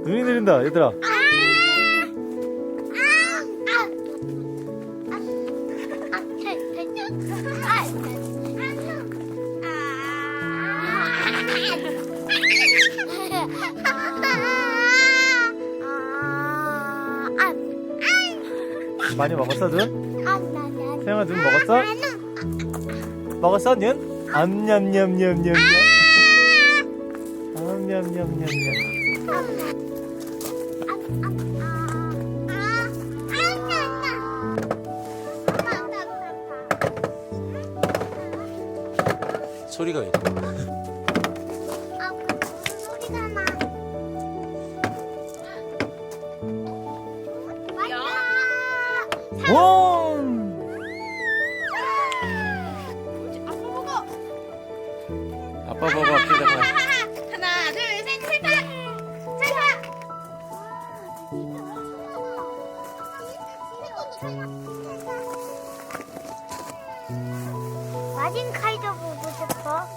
눈이 내린다 얘들아. 많이 먹었어 눈? 태영아 눈 먹었어? 먹었어 눈? 암냠냠냠냠냠. 암냠냠냠냠. 소리가 왜 이래? 소리가 나. 옹! 아빠 봐봐 앞에다가. 하나, 둘, 셋, 찰칵! 찰칵! 마징카이도 보고 싶어.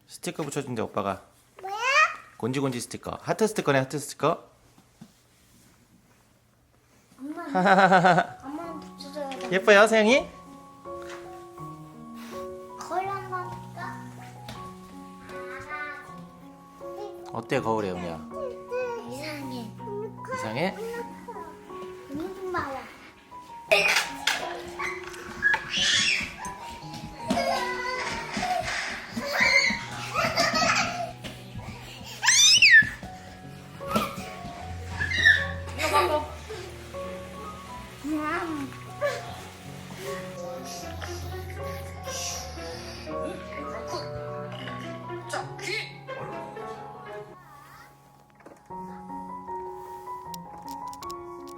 스티커 붙여준대 오빠가. 뭐야? 곤지곤지 스티커. 하트 스티커네 하트 스티커. 엄마는 붙여줘야 돼. 예뻐요 세영이? 거울 한번 볼까? 어때 거울에 영이야? 이상해. 이상해? 눈 좀 봐봐.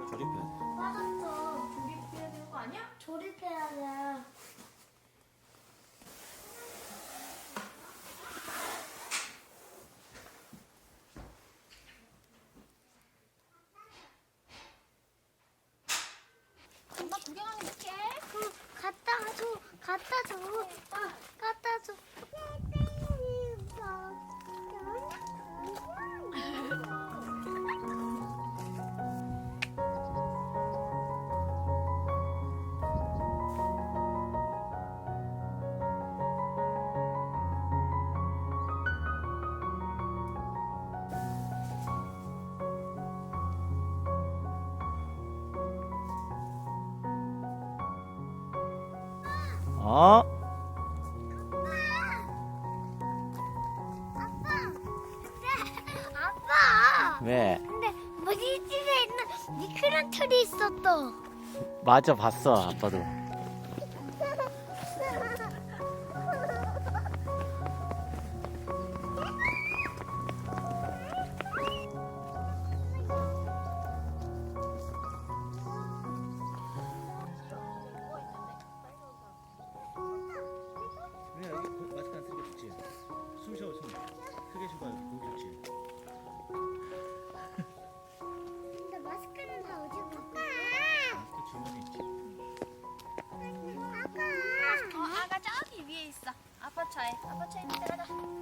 조립해야 돼. 맞았어. 조립해야 되는 거 아니야? 조립해야 돼. 엄마 구경하면 어떡해? 갖다 줘. 갖다 줘. 갖다 줘. 어? 아빠. 왜? 근데 우리 집에 있는 미끄럼틀이 있었어. 맞아 봤어 아빠도. 네, 여기 마스크 안 쓰고 좋지. 숨 쉬어 숨. 크게 쉬어봐요. 보기 좋지. 근데 마스크는 다 어디 볼까? 마스크 주머니 있지. 아빠. 아가 저기 위에 있어. 아빠 차에. 아빠 차에 들어가.